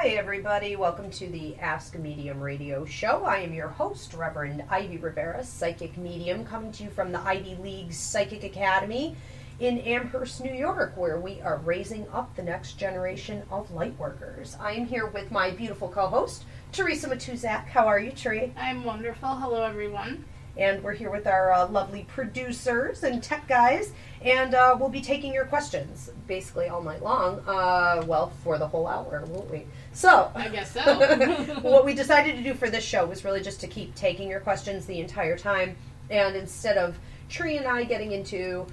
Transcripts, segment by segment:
Hi, everybody. Welcome to the Ask a Medium radio show. I am your host, Rev.Ivy Rivera, Psychic Medium, coming to you from the Ivy League's Psychic Academy in Amherst, New York, where we are raising up the next generation of light workers. I am here with my beautiful co-host, Teresa Matuzak. How are you, Teresa? I'm wonderful. Hello, everyone. And we're here with our lovely producers and tech guys, and we'll be taking your questions basically all night long. Well, for the whole hour, won't we? So, I guess so. What we decided to do for this show was really just to keep taking your questions the entire time, and instead of Tree and I getting into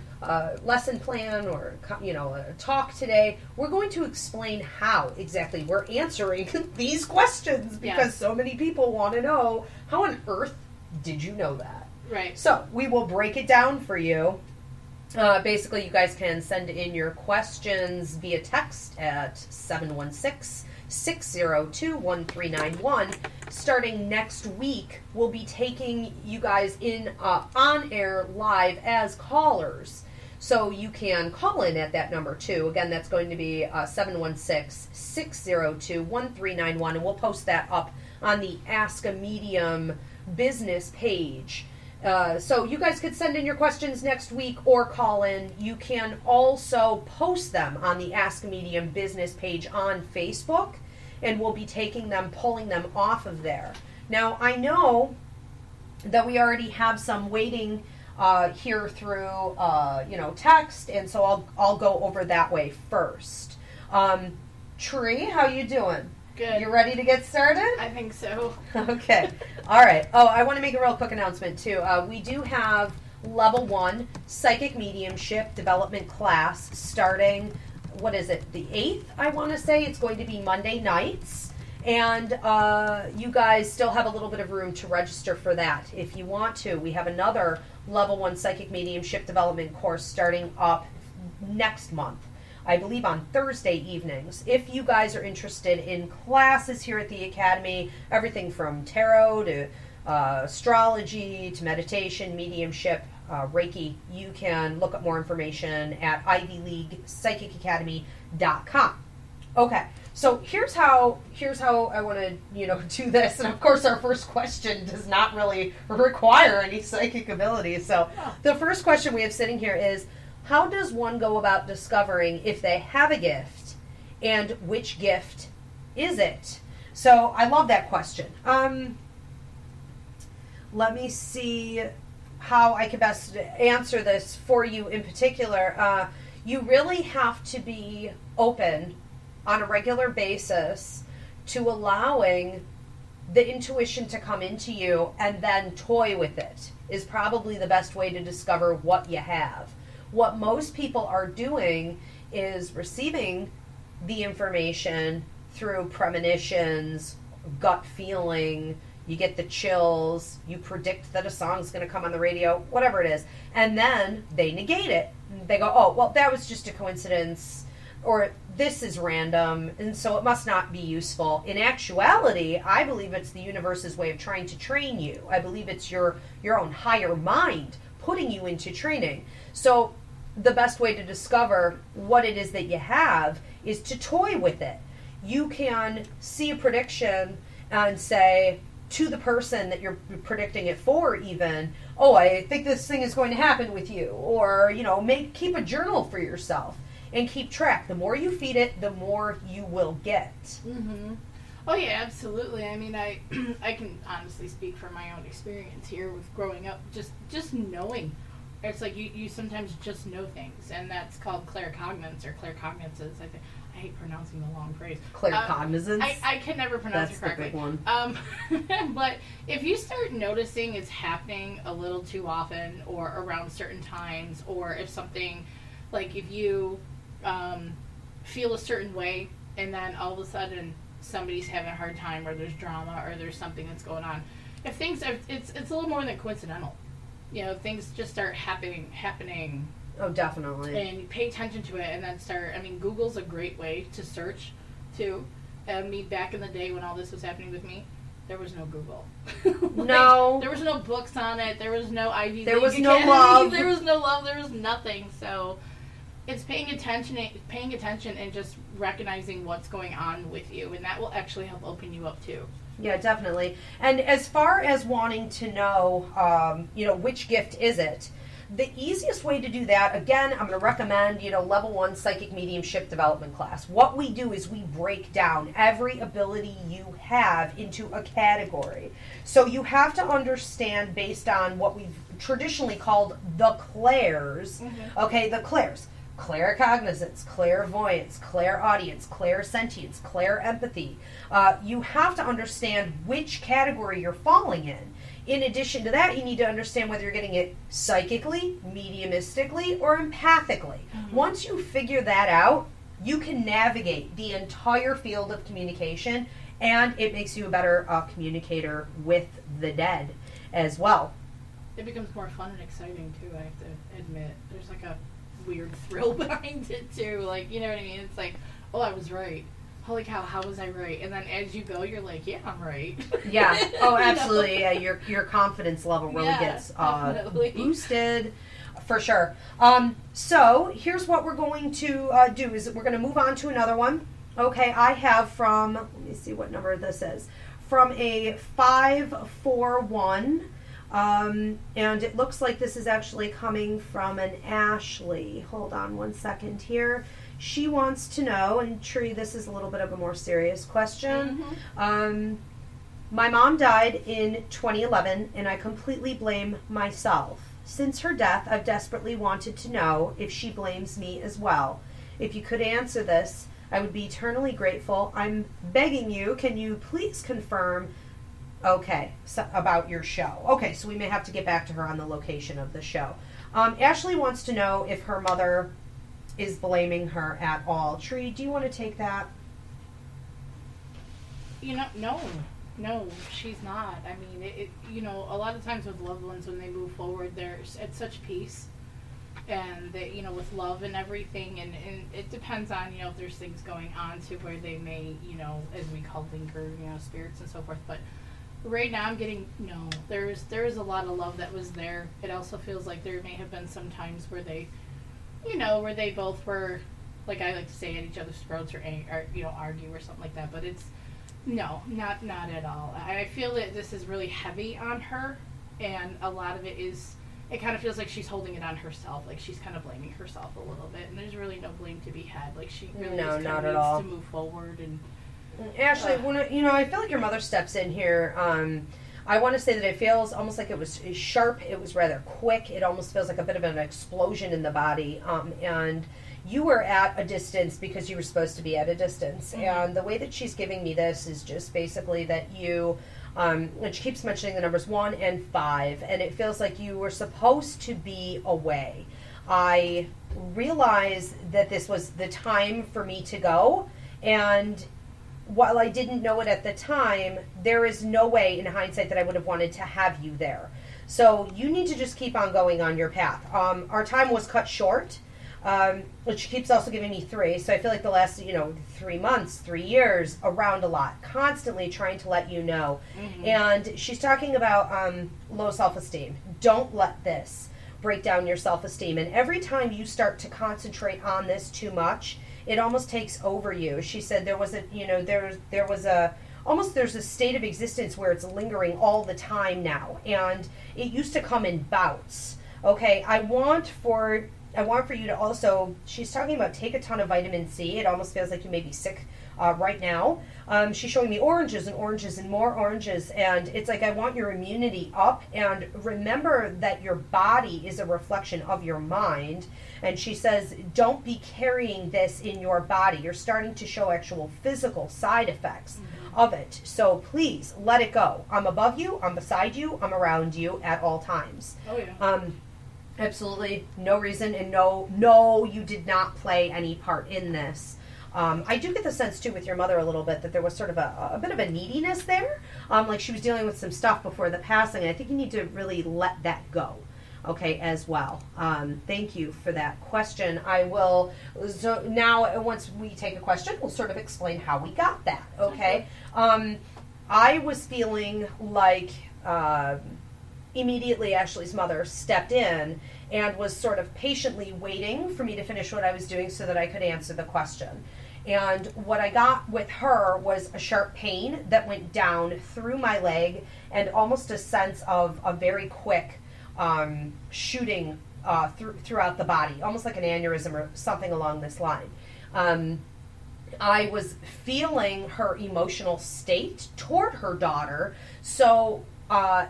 lesson plan or a talk today, we're going to explain how exactly we're answering these questions, because so many people want to know, how on earth did you know that? Right. So we will break it down for you. Basically, you guys can send in your questions via text at 716-602-1391. Starting next week, we'll be taking you guys in on air live as callers. So you can call in at that number too. Again, that's going to be 716-602-1391, and we'll post that up on the Ask a Medium business page. So you guys could send in your questions next week or call in. You can also post them on the Ask a Medium business page on Facebook, and we'll be taking them, pulling them off of there. Now, I know that we already have some waiting here through text, and so I'll go over that way first. Tree, how you doing? Good. You ready to get started? I think so. Okay. All right. Oh, I want to make a real quick announcement, too. We do have Level 1 Psychic Mediumship Development class starting, what is it, the 8th, I want to say. It's going to be Monday nights. And you guys still have a little bit of room to register for that if you want to. We have another Level 1 Psychic Mediumship Development course starting up next month, I believe on Thursday evenings. If you guys are interested in classes here at the Academy, everything from tarot to astrology to meditation, mediumship, Reiki, you can look up more information at ivyleaguepsychicacademy.com. Okay, so here's how I want to do this, and of course our first question does not really require any psychic ability. So the first question we have sitting here is, how does one go about discovering if they have a gift, and which gift is it? So I love that question. Let me see how I can best answer this for you in particular. You really have to be open on a regular basis to allowing the intuition to come into you, and then toy with it is probably the best way to discover what you have. What most people are doing is receiving the information through premonitions, gut feeling, you get the chills, you predict that a song's going to come on the radio, whatever it is, and then they negate it. They go, oh, well, that was just a coincidence, or this is random, and so it must not be useful. In actuality, I believe it's the universe's way of trying to train you. I believe it's your own higher mind putting you into training. So the best way to discover what it is that you have is to toy with it. You can see a prediction and say to the person that you're predicting it for, even, oh, I think this thing is going to happen with you, or keep a journal for yourself and keep track. The more you feed it, the more you will get. Mm-hmm. Oh yeah, absolutely. I mean, I can honestly speak from my own experience here with growing up, just knowing. It's like you sometimes just know things, and that's called claircognizance or claircognizance. I hate pronouncing the long phrase. Claircognizance? I can never pronounce it correctly. That's the big one. But if you start noticing it's happening a little too often or around certain times, or if something, like if you feel a certain way and then all of a sudden somebody's having a hard time, or there's drama, or there's something that's going on, if things are, it's a little more than coincidental. Things just start happening. Oh, definitely. And you pay attention to it, and then Google's a great way to search, too. Back in the day when all this was happening with me, there was no Google. No. There was no books on it. There was no Ivy League. There was no Academy. love. There was no love. There was nothing. So it's paying attention and just recognizing what's going on with you, and that will actually help open you up too. Yeah, definitely. And as far as wanting to know, which gift is it, the easiest way to do that, again, I'm going to recommend, level 1 psychic mediumship development class. What we do is we break down every ability you have into a category. So you have to understand based on what we've traditionally called the clairs. Okay, the clairs. Claircognizance, clairvoyance, clairaudience, clairsentience, clairempathy. You have to understand which category you're falling in. In addition to that, you need to understand whether you're getting it psychically, mediumistically, or empathically. Once you figure that out, you can navigate the entire field of communication, and it makes you a better communicator with the dead as well. It becomes more fun and exciting too, I have to admit. There's like a weird thrill behind it too. Like, you know what I mean? It's like, oh, I was right. Holy cow, how was I right? And then as you go, you're like, yeah, I'm right. Yeah. Oh, absolutely. Yeah, your confidence level really gets boosted for sure. So here's what we're going to do is we're going to move on to another one. Okay, I have from, let me see what number this is, from a 541. And it looks like this is actually coming from an Ashley. Hold on one second here. She wants to know, and Tree, this is a little bit of a more serious question. My mom died in 2011, and I completely blame myself. Since her death, I've desperately wanted to know if she blames me as well. If you could answer this, I would be eternally grateful. I'm begging you, can you please confirm about your show? Okay, so we may have to get back to her on the location of the show. Ashley wants to know if her mother is blaming her at all. Tree, do you want to take that? No, she's not. I mean, a lot of times with loved ones, when they move forward, they're at such peace, and they, with love and everything, and it depends on, if there's things going on to where they may, as we call linger, spirits and so forth, but right now I'm getting, no, there is a lot of love that was there. It also feels like there may have been some times where they, where they both were, like I like to say, at each other's throats or argue or something like that. But it's, no, not at all. I feel that this is really heavy on her, and a lot of it kind of feels like she's holding it on herself. Like she's kind of blaming herself a little bit, and there's really no blame to be had. Like she really just kind of needs to move forward. And Ashley, I feel like your mother steps in here. I want to say that it feels almost like it was sharp. It was rather quick. It almost feels like a bit of an explosion in the body. And you were at a distance because you were supposed to be at a distance. And the way that she's giving me this is just basically that you, and she keeps mentioning the numbers 1 and 5, and it feels like you were supposed to be away. I realized that this was the time for me to go, and while I didn't know it at the time, there is no way in hindsight that I would have wanted to have you there. So you need to just keep on going on your path. Our time was cut short, which keeps also giving me 3. So I feel like the last, 3 months, 3 years, around a lot, constantly trying to let you know. And she's talking about low self-esteem. Don't let this break down your self-esteem. And every time you start to concentrate on this too much, it almost takes over you. She said there's a state of existence where it's lingering all the time now, and it used to come in bouts. Okay, I want for you to also, she's talking about take a ton of vitamin C. It almost feels like you may be sick right now. She's showing me oranges and oranges and more oranges, and it's like I want your immunity up, and remember that your body is a reflection of your mind. And she says don't be carrying this in your body. You're starting to show actual physical side effects of it, so please let it go. I'm above you, I'm beside you, I'm around you at all times. Absolutely no reason, and no, you did not play any part in this. I do get the sense too with your mother a little bit that there was sort of a bit of a neediness there, like she was dealing with some stuff before the passing, and I think you need to really let that go, okay, as well. Thank you for that question. So now once we take a question, we'll sort of explain how we got that, okay? I was feeling like immediately Ashley's mother stepped in and was sort of patiently waiting for me to finish what I was doing so that I could answer the question. And what I got with her was a sharp pain that went down through my leg and almost a sense of a very quick shooting throughout the body, almost like an aneurysm or something along this line. I was feeling her emotional state toward her daughter, so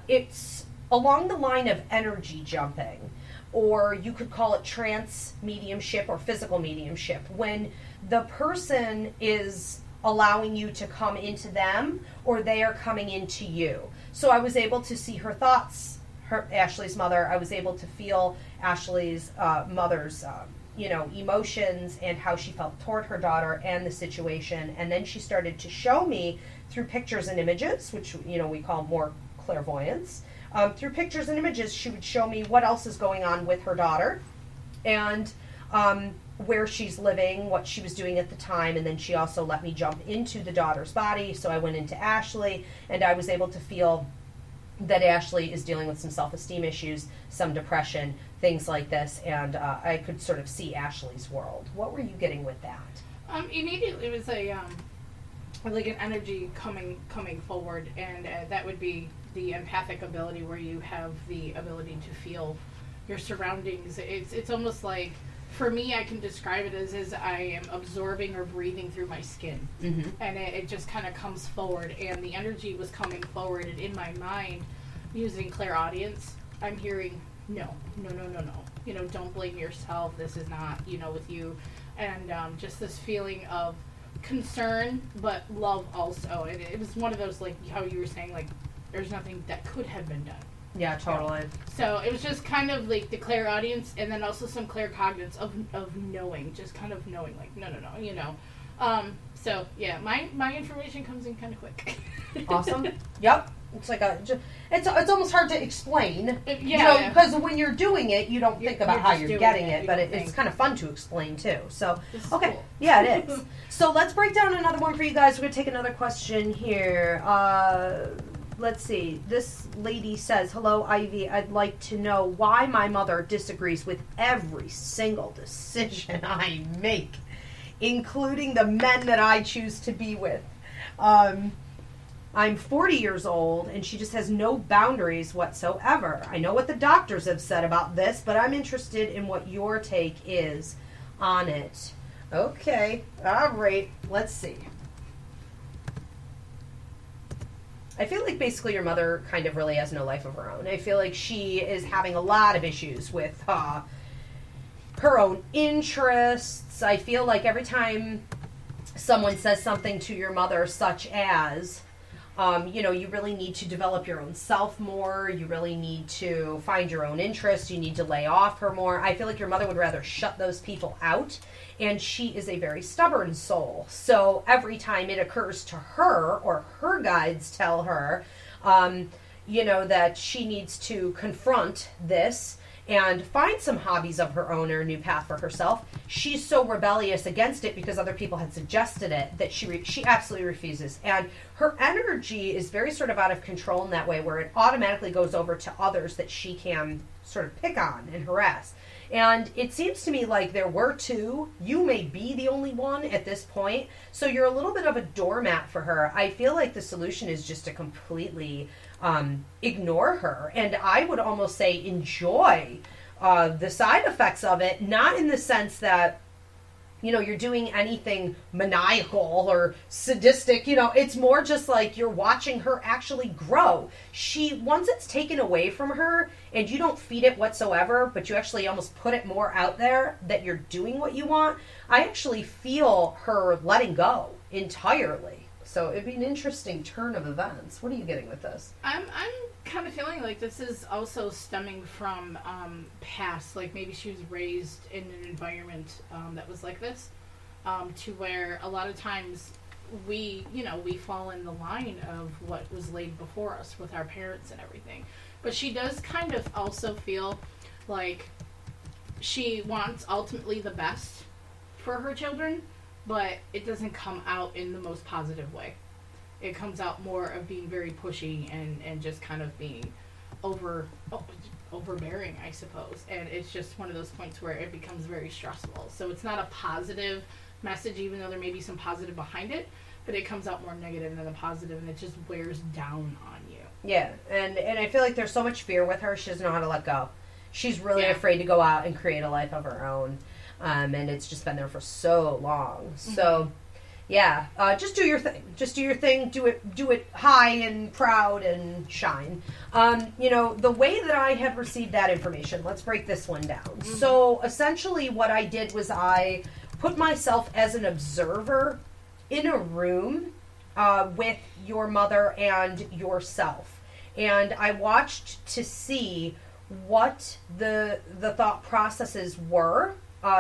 it's along the line of energy jumping, or you could call it trance mediumship or physical mediumship, when the person is allowing you to come into them or they are coming into you. So I was able to see her thoughts, Ashley's mother. I was able to feel Ashley's mother's emotions and how she felt toward her daughter and the situation. And then she started to show me through pictures and images, which we call more clairvoyance. Through pictures and images, she would show me what else is going on with her daughter and where she's living, what she was doing at the time. And then she also let me jump into the daughter's body. So I went into Ashley, and I was able to feel that Ashley is dealing with some self-esteem issues, some depression, things like this. And I could sort of see Ashley's world. What were you getting with that? Immediately it was like an energy coming forward, and that would be the empathic ability, where you have the ability to feel your surroundings. It's almost like, for me, I can describe it as I am absorbing or breathing through my skin. Mm-hmm. And it just kind of comes forward, and the energy was coming forward, and in my mind, using clairaudience, I'm hearing, no, don't blame yourself, this is not, with you, and just this feeling of concern, but love also. And it was one of those, like how you were saying, like, there's nothing that could have been done. Yeah, totally. So it was just kind of like the clairaudience, and then also some claircognizance of knowing, just kind of knowing, like, no. So yeah, my information comes in kind of quick. Awesome. Yep. It's like it's almost hard to explain. Yeah. Because when you're doing it, you don't think about how you're getting it, but it's kind of fun to explain too. So, okay. Cool. Yeah, it is. So let's break down another one for you guys. We're going to take another question here. Let's see. This lady says, "Hello, Ivy. I'd like to know why my mother disagrees with every single decision I make, including the men that I choose to be with. I'm 40 years old, and she just has no boundaries whatsoever. I know what the doctors have said about this, but I'm interested in what your take is on it." Okay. All right. Let's see. I feel like basically your mother kind of really has no life of her own. I feel like she is having a lot of issues with her own interests. I feel like every time someone says something to your mother, such as, you really need to develop your own self more. You really need to find your own interests. You need to lay off her more. I feel like your mother would rather shut those people out. And she is a very stubborn soul. So every time it occurs to her, or her guides tell her, that she needs to confront this and find some hobbies of her own or a new path for herself, she's so rebellious against it because other people had suggested it that she absolutely refuses. And her energy is very sort of out of control in that way, where it automatically goes over to others that she can sort of pick on and harass. And it seems to me like there were two. You may be the only one at this point. So you're a little bit of a doormat for her. I feel like the solution is just to completely ignore her. And I would almost say enjoy the side effects of it, not in the sense that, you're doing anything maniacal or sadistic. It's more just like you're watching her actually grow. Once it's taken away from her and you don't feed it whatsoever, but you actually almost put it more out there that you're doing what you want, I actually feel her letting go entirely. So it'd be an interesting turn of events. What are you getting with this? I'm kind of feeling like this is also stemming from past, like maybe she was raised in an environment that was like this, to where a lot of times we fall in the line of what was laid before us with our parents and everything. But she does kind of also feel like she wants ultimately the best for her children, but it doesn't come out in the most positive way. It comes out more of being very pushy and just kind of being overbearing, I suppose. And it's just one of those points where it becomes very stressful. So it's not a positive message, even though there may be some positive behind it, but it comes out more negative than the positive, and it just wears down on you. Yeah, and I feel like there's so much fear with her, she doesn't know how to let go. She's really afraid to go out and create a life of her own, and it's just been there for so long. So, yeah, just do your thing. Just do your thing. Do it high and proud and shine. The way that I have received that information, let's break this one down. So, essentially what I did was I put myself as an observer in a room with your mother and yourself. And I watched to see what the thought processes were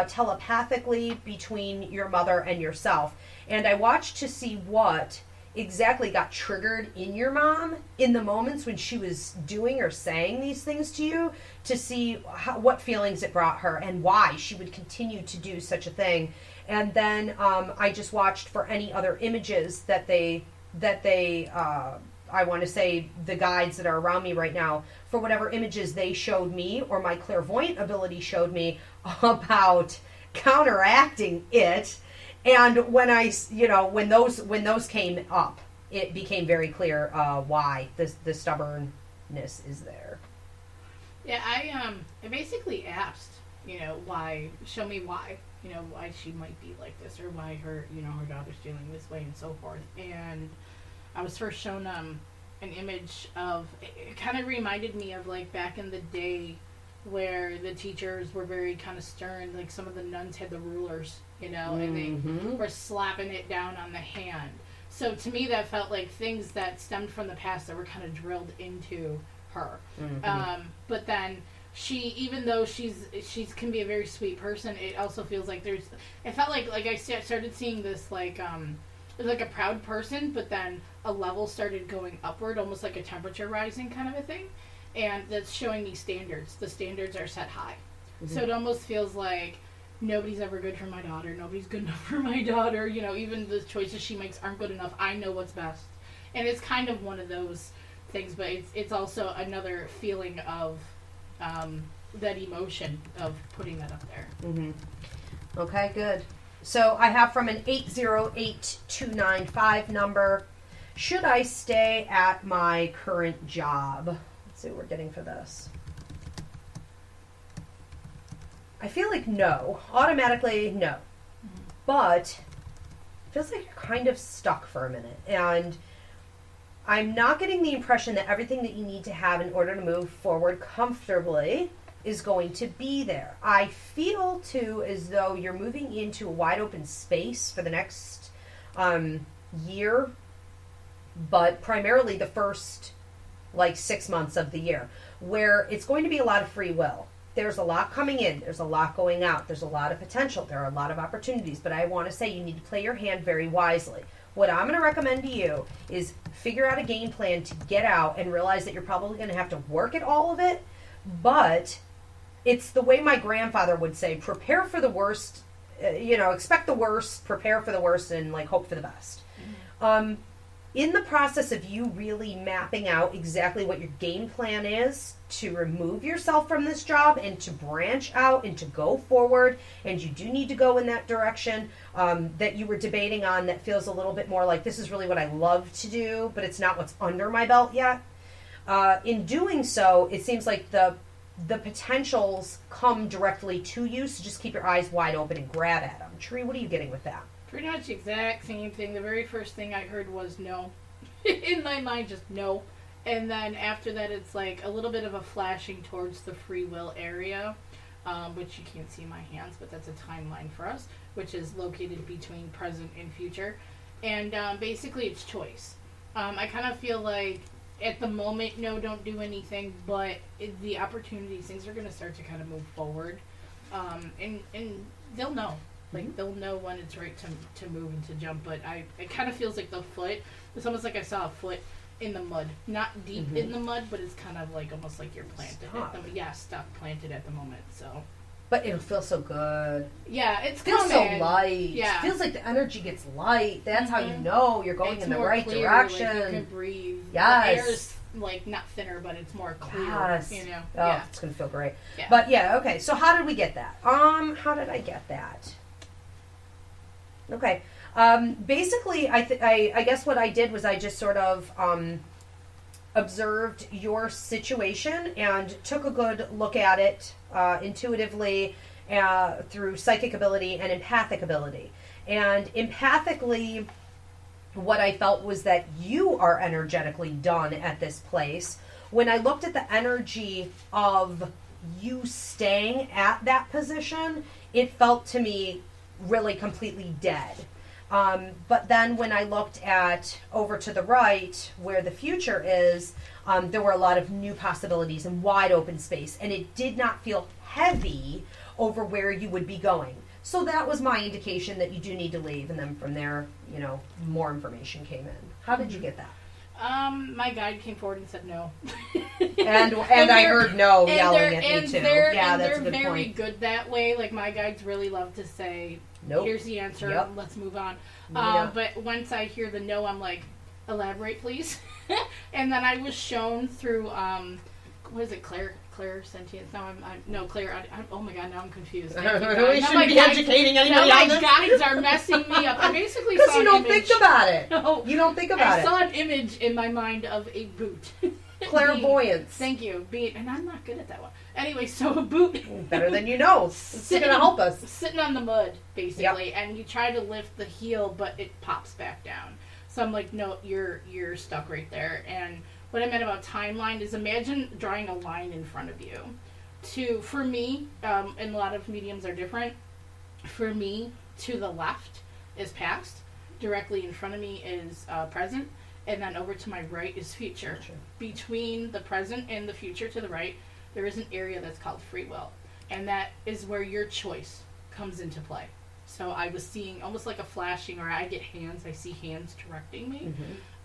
telepathically between your mother and yourself. And I watched to see what exactly got triggered in your mom in the moments when she was doing or saying these things to you, to see what feelings it brought her and why she would continue to do such a thing. And then I just watched for any other images that they I want to say the guides that are around me right now, for whatever images they showed me or my clairvoyant ability showed me about counteracting it. And when when those came up, it became very clear why the stubbornness is there. Yeah, I basically asked, show me why, why she might be like this, or why her daughter's feeling this way and so forth. And I was first shown an image of, it kind of reminded me of like back in the day where the teachers were very kind of stern, like some of the nuns had the rulers, and they were slapping it down on the hand. So to me that felt like things that stemmed from the past that were kind of drilled into her. But then she, even though she's can be a very sweet person, it also feels like it felt like I started seeing this like a proud person, but then a level started going upward, almost like a temperature rising kind of a thing. And that's showing me standards. The standards are set high. So it almost feels like nobody's ever good for my daughter. Nobody's good enough for my daughter. Even the choices she makes aren't good enough. I know what's best. And it's kind of one of those things, but it's also another feeling of that emotion of putting that up there. Okay, good. So I have from an 808295 number, should I stay at my current job? Let's see what we're getting for this. I feel like no. Automatically no. But it feels like you're kind of stuck for a minute. And I'm not getting the impression that everything that you need to have in order to move forward comfortably is going to be there. I feel too as though you're moving into a wide open space for the next year, but primarily the first 6 months of the year, where it's going to be a lot of free will. There's a lot coming in, there's a lot going out, there's a lot of potential, there are a lot of opportunities, but I want to say you need to play your hand very wisely. What I'm going to recommend to you is figure out a game plan to get out and realize that you're probably going to have to work at all of it, but it's the way my grandfather would say, prepare for the worst, expect the worst, prepare for the worst, and hope for the best. In the process of you really mapping out exactly what your game plan is to remove yourself from this job and to branch out and to go forward, and you do need to go in that direction that you were debating on, that feels a little bit more like this is really what I love to do, but it's not what's under my belt yet. In doing so, it seems like the potentials come directly to you, so just keep your eyes wide open and grab at them. Tree, what are you getting with that? Pretty much the exact same thing. The very first thing I heard was no. In my mind, just no. And then after that, it's like a little bit of a flashing towards the free will area, which you can't see my hands, but that's a timeline for us, which is located between present and future. And basically, it's choice. I kind of feel like at the moment, no, don't do anything, but the opportunities, things are going to start to kind of move forward. And they'll know. They'll know when it's right to move and to jump, but it kind of feels like the foot, it's almost like I saw a foot in the mud. Not deep in the mud, but it's kind of almost like you're planted. Stuck planted at the moment, so. But it'll feel so good. Yeah, it feels so light. Yeah. It feels like the energy gets light. That's how you know you're going in the right direction. You can breathe. Yes. The air is not thinner, but it's more clear. Yes. Oh, it's gonna feel great. Yeah. But okay. So how did we get that? How did I get that? Okay. Basically, I guess what I did was I just sort of observed your situation and took a good look at it intuitively through psychic ability and empathic ability. And empathically, what I felt was that you are energetically done at this place. When I looked at the energy of you staying at that position, it felt to me really completely dead. But then when I looked at over to the right where the future is, there were a lot of new possibilities and wide open space, and it did not feel heavy over where you would be going. So that was my indication that you do need to leave, and then from there, more information came in. How did you get that? My guide came forward and said no. and I heard no yelling at me too. Yeah, that's a good point. They're very good that way. Like, my guides really love to say, nope. Here's the answer, let's move on. But once I hear the no, I'm like, elaborate, please. And then I was shown through, what is it, Claire Sentience? Now Claire, oh my god, now I'm confused. We shouldn't be educating anybody on this. My guides are messing me up. I basically saw you don't think about it. No, you don't think about it. I saw an image in my mind of a boot. Clairvoyance. Thank you. And I'm not good at that one. Anyway, so a boot. Better than you know. It's going to help us. Sitting on the mud, basically, and you try to lift the heel, but it pops back down. So I'm like, no, you're stuck right there. And what I meant about timeline is, imagine drawing a line in front of you. For me, and a lot of mediums are different, for me, to the left is past, directly in front of me is present, and then over to my right is future. Between the present and the future to the right, there is an area that's called free will, and that is where your choice comes into play. So I was seeing almost like a flashing, or I get hands, I see hands directing me,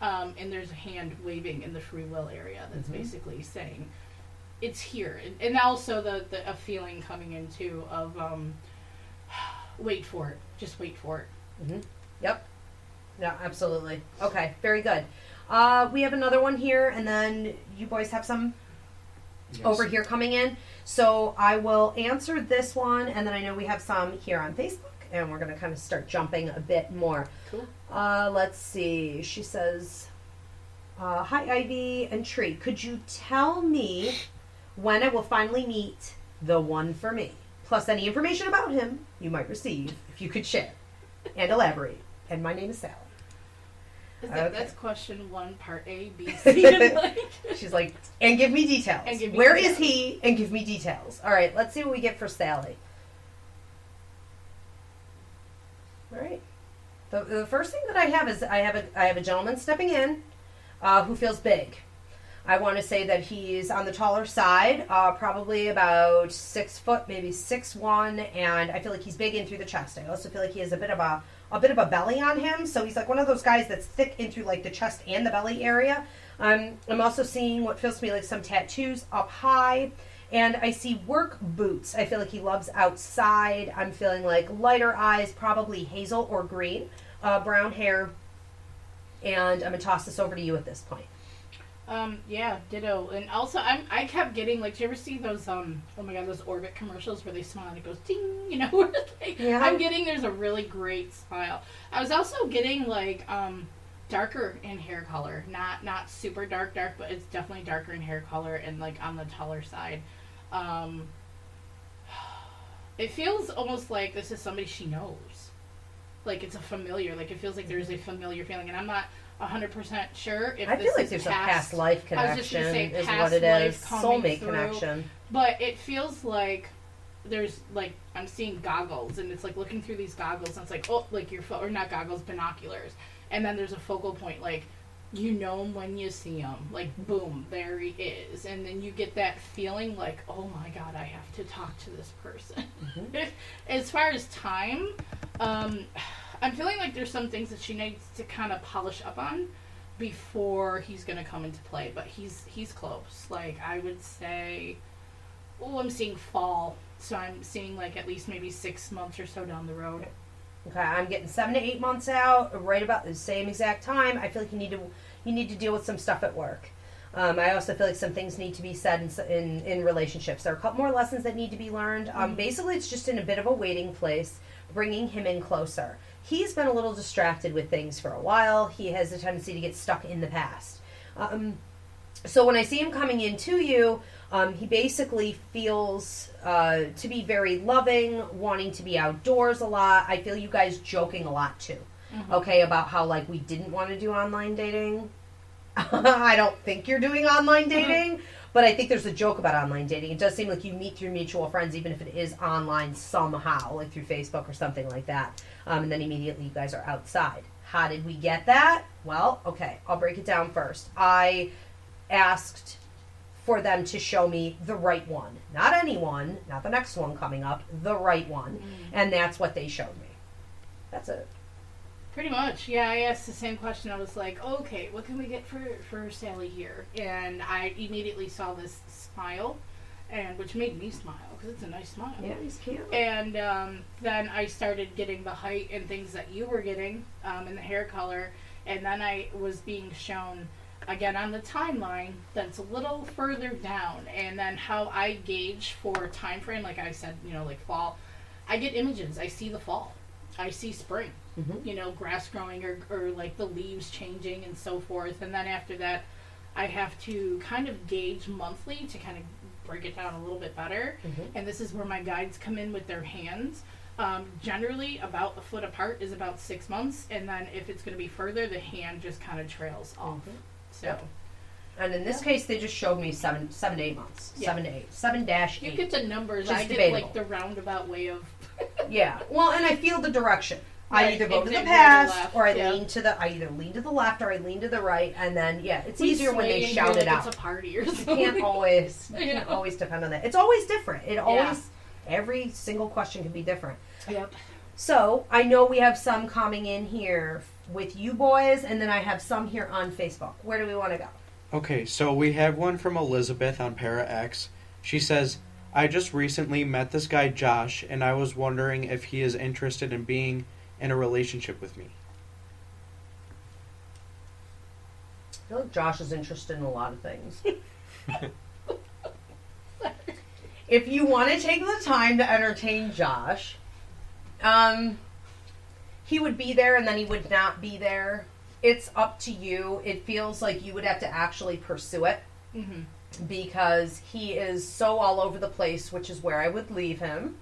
and there's a hand waving in the free will area that's basically saying, it's here. And also a feeling coming into of, wait for it, just wait for it. Yep. Yeah, absolutely. Okay, very good. We have another one here, and then you boys have some over here coming in. So I will answer this one, and then I know we have some here on Facebook, and we're going to kind of start jumping a bit more. Cool. Let's see. She says, hi, Ivy and Tree. Could you tell me when I will finally meet the one for me? Plus any information about him you might receive if you could share and elaborate. And my name is Sally. That's question 1, part A, B, C. She's like, and give me details. Where is he? And give me details. All right, let's see what we get for Sally. All right. The first thing that I have is I have a gentleman stepping in who feels big. I want to say that he's on the taller side, probably about 6 foot, maybe 6'1", and I feel like he's big in through the chest. I also feel like he has a bit of a belly on him, so he's like one of those guys that's thick in through like the chest and the belly area. I'm also seeing what feels to me like some tattoos up high, and I see work boots. I feel like he loves outside. I'm feeling like lighter eyes, probably hazel or green, brown hair, and I'm gonna toss this over to you at this point. Yeah, ditto. And also, I kept getting, like, do you ever see those, oh my god, those Orbit commercials where they smile and it goes ding, where like, yeah. I'm getting, there's a really great smile. I was also getting, like, darker in hair color. Not super dark, but it's definitely darker in hair color and, like, on the taller side. It feels almost like this is somebody she knows. Like, it's a familiar, like, it feels like there's a familiar feeling, and I'm not 100% sure if I feel like there's a past life connection is what it is. Soulmate connection. But it feels like there's, like, I'm seeing goggles, and it's like looking through these goggles, and it's like, oh, like or not goggles, binoculars. And then there's a focal point, like, you know him when you see him. Like, boom, there he is. And then you get that feeling like, oh my god, I have to talk to this person. As far as time, I'm feeling like there's some things that she needs to kind of polish up on before he's going to come into play. But he's close. Like, I would say, I'm seeing fall. So I'm seeing, like, at least maybe 6 months or so down the road. Okay, I'm getting 7 to 8 months out, right about the same exact time. I feel like you need to deal with some stuff at work. I also feel like some things need to be said in relationships. There are a couple more lessons that need to be learned. Basically, it's just in a bit of a waiting place, bringing him in closer. he's been a little distracted with things for a while. He has a tendency to get stuck in the past. So when I see him coming into you, he basically feels to be very loving, wanting to be outdoors a lot. I feel you guys joking a lot too. Okay, about how like we didn't want to do online dating. I don't think you're doing online dating, but I think there's a joke about online dating. It does seem like you meet through mutual friends, even if it is online somehow, like through Facebook or something like that. And then immediately you guys are outside. How did we get that? Well, okay, I'll break it down first. I asked for them to show me the right one. Not anyone, not the next one coming up, the right one. And that's what they showed me. That's it. Pretty much, yeah. I asked the same question. I was like, okay, what can we get for Sally here? And I immediately saw this smile, and which made me smile, because it's a nice smile. Yeah, he's cute. And then I started getting the height and things that you were getting, and the hair color, and then I was being shown, again on the timeline, that's a little further down, and then how I gauge for time frame, like I said, like fall, I get images. I see the fall. I see spring. Grass growing or like the leaves changing and so forth. And then after that, I have to kind of gauge monthly to kind of break it down a little bit better. And this is where my guides come in with their hands. Generally, about a foot apart is about 6 months. And then if it's going to be further, the hand just kind of trails off. So. Yep. And in this case, they just showed me 7 to 8 months. Yeah. 7-8. You get the numbers. Just I get debatable. like the roundabout way of. Yeah. Well, and I feel the direction. Right. I either go to the Right past, left, or I yeah. lean to the. I either lean to the left or I lean to the right, and then it's We easier when sway they and shout you're it like out. It's a party or You something. can't always. You Yeah. can't always depend on that. It's always different. It always. Every single question can be different. Yep. So I know we have some coming in here with you boys, and then I have some here on Facebook. Where do we want to go? Okay, so we have one from Elizabeth on Para X. She says, I just recently met this guy Josh, and I was wondering if he is interested in being in a relationship with me. I feel like Josh is interested in a lot of things. If you want to take the time to entertain Josh, he would be there and then he would not be there. It's up to you. It feels like you would have to actually pursue it because he is so all over the place, which is where I would leave him.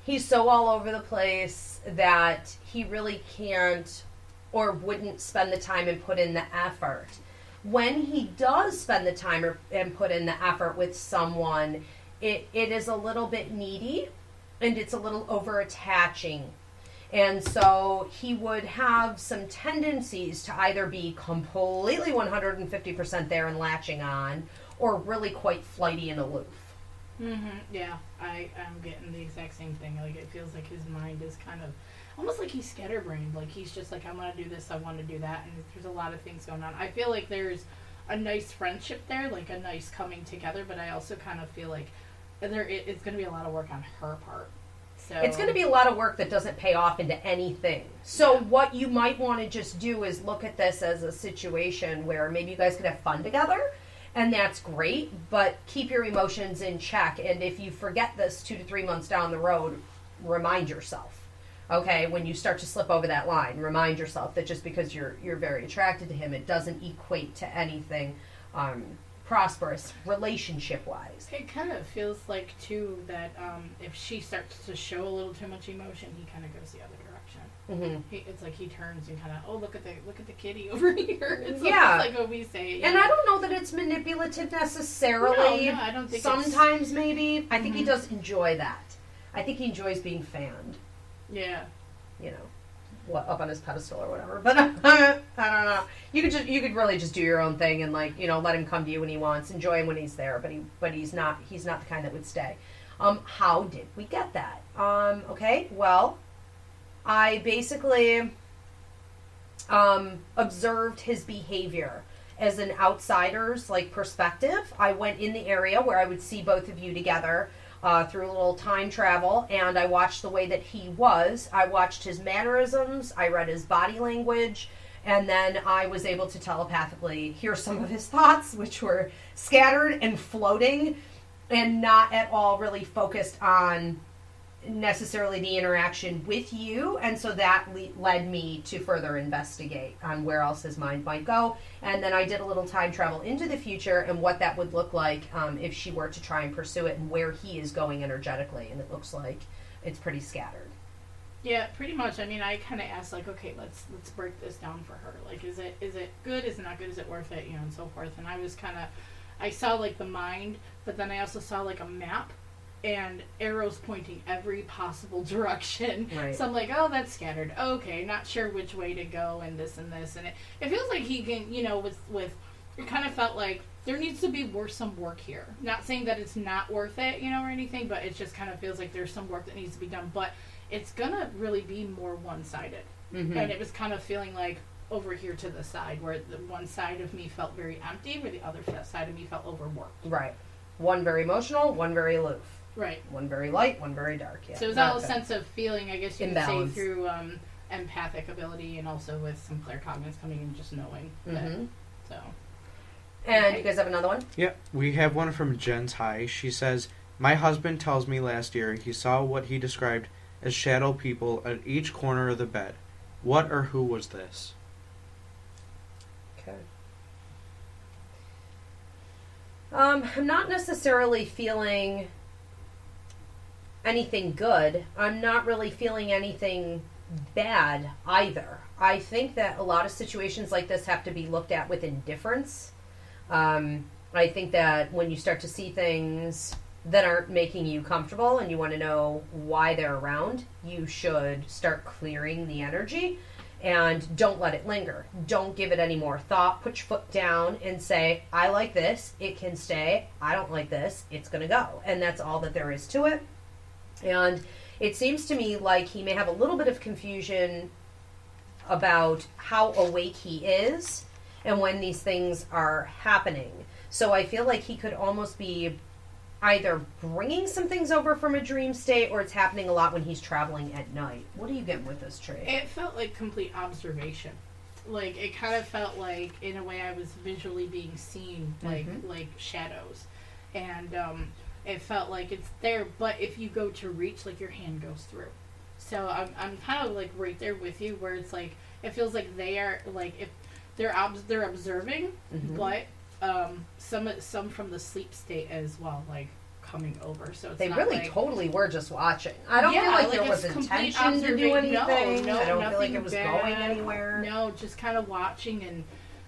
He's so all over the place that he really can't or wouldn't spend the time and put in the effort. When he does spend the time and put in the effort with someone, it is a little bit needy and it's a little over attaching. And so he would have some tendencies to either be completely 150% there and latching on, or really quite flighty and aloof. Yeah, I'm getting the exact same thing. Like, it feels like his mind is kind of almost like he's scatterbrained. Like, he's just like, I want to do this, I want to do that, and there's a lot of things going on. I feel like there's a nice friendship there, like a nice coming together, but I also kind of feel like it's going to be a lot of work on her part. So It's going to be a lot of work that doesn't pay off into anything. So what you might want to just do is look at this as a situation where maybe you guys could have fun together, and that's great, but keep your emotions in check. And if you forget this 2 to 3 months down the road, remind yourself. Okay, when you start to slip over that line, remind yourself that just because you're very attracted to him, it doesn't equate to anything prosperous relationship-wise. It kind of feels like, too, that if she starts to show a little too much emotion, he kind of goes the other direction. It's like he turns and kind of, oh, look at the kitty over here. It's like what we say. And I don't know that it's manipulative necessarily. No, I don't think sometimes maybe. I think he does enjoy that. I think he enjoys being fanned. Yeah. Up on his pedestal or whatever. But I don't know. You could really just do your own thing and let him come to you when he wants, enjoy him when he's there. But he's not the kind that would stay. How did we get that? Okay. Well, I basically observed his behavior as an outsider's perspective. I went in the area where I would see both of you together. Through a little time travel, and I watched the way that he was. I watched his mannerisms, I read his body language, and then I was able to telepathically hear some of his thoughts, which were scattered and floating, and not at all really focused on necessarily the interaction with you, and so that led me to further investigate on where else his mind might go. And then I did a little time travel into the future and what that would look like if she were to try and pursue it, and where he is going energetically, and it looks like it's pretty scattered. Yeah, pretty much. I mean, I kind of asked, like, okay, let's break this down for her. Like, is it good? Is it not good? Is it worth it? You know, and so forth. And I saw, like, the mind, but then I also saw, like, a map and arrows pointing every possible direction. Right. So I'm like, oh, that's scattered. Okay, not sure which way to go, and this and this. And it feels like he can, you know, with it kind of felt like there needs to be some work here. Not saying that it's not worth it, you know, or anything, but it just kind of feels like there's some work that needs to be done. But it's gonna really be more one-sided. Mm-hmm. And it was kind of feeling like over here to the side, where the one side of me felt very empty, where the other side of me felt overworked. Right. One very emotional, one very aloof. Right. One very light, one very dark. Yeah. So it was all a sense of feeling, I guess you could say, Imbalance. through empathic ability, and also with some claircognizance coming in, just knowing that. So. And you guys have another one? Yeah, we have one from Jen's High. She says, my husband tells me last year he saw what he described as shadow people at each corner of the bed. What or who was this? Okay. I'm not necessarily feeling anything good. I'm not really feeling anything bad either. I think that a lot of situations like this have to be looked at with indifference. I think that when you start to see things that aren't making you comfortable and you want to know why they're around, you should start clearing the energy and don't let it linger. Don't give it any more thought. Put your foot down and say, I like this, it can stay. I don't like this, it's going to go. And that's all that there is to it. And it seems to me like he may have a little bit of confusion about how awake he is and when these things are happening. So I feel like he could almost be either bringing some things over from a dream state, or it's happening a lot when he's traveling at night. What are you getting with this tree? It felt like complete observation. Like, it kind of felt like, in a way, I was visually being seen, like shadows. And it felt like it's there, but if you go to reach, like, your hand goes through. So I'm kind of, like, right there with you, where it's like, it feels like they are, like, if they're observing, but some from the sleep state as well, like, coming over. So it's they not really like, totally were just watching. I don't feel like there was intention to do anything. No, I don't feel like nothing it was bad. going anywhere. No, just kind of watching. And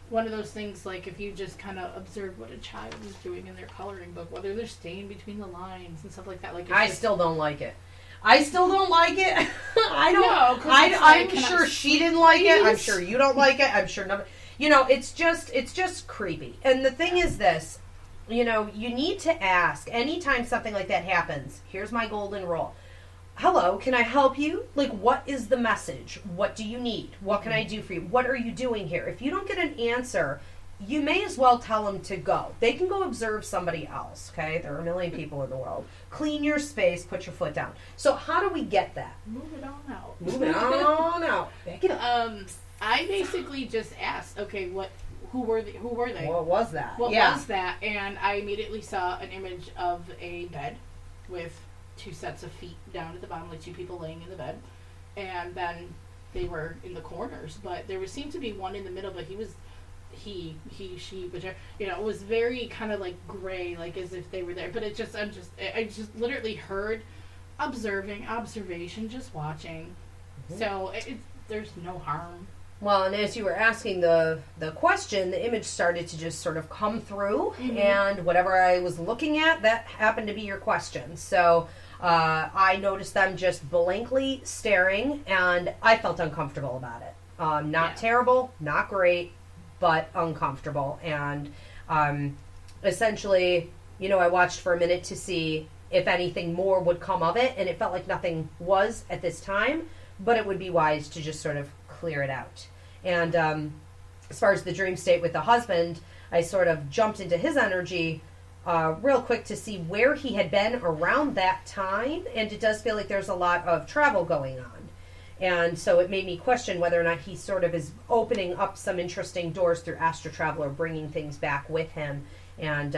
one of those things, like, if you just kind of observe what a child is doing in their coloring book, whether they're staying between the lines and stuff like that. Like, I still don't like it. I still don't like it. I don't. No, I'm sure she didn't like it. I'm sure you don't like it. I'm sure nobody. You know, it's just creepy. And the thing is this, you know, you need to ask anytime something like that happens. Here's my golden rule. Hello, can I help you? Like, what is the message? What do you need? What can I do for you? What are you doing here? If you don't get an answer, you may as well tell them to go. They can go observe somebody else, okay? There are a million people in the world. Clean your space, put your foot down. So how do we get that? Move it on out. Move it on out. Back it up. I basically just asked, okay, who were they? What was that? What was that? And I immediately saw an image of a bed with two sets of feet down at the bottom, like two people laying in the bed. And then they were in the corners, but there seemed to be one in the middle, but she, whichever, you know, it was very kind of like gray, like as if they were there. But I just literally heard observation, just watching. So there's no harm. Well, and as you were asking the question, the image started to just sort of come through, and whatever I was looking at, that happened to be your question. So I noticed them just blankly staring, and I felt uncomfortable about it. Not terrible, not great, but uncomfortable. And essentially, you know, I watched for a minute to see if anything more would come of it, and it felt like nothing was at this time, but it would be wise to just sort of clear it out. And as far as the dream state with the husband, I sort of jumped into his energy real quick to see where he had been around that time, and it does feel like there's a lot of travel going on. And so it made me question whether or not he sort of is opening up some interesting doors through astral travel or bringing things back with him and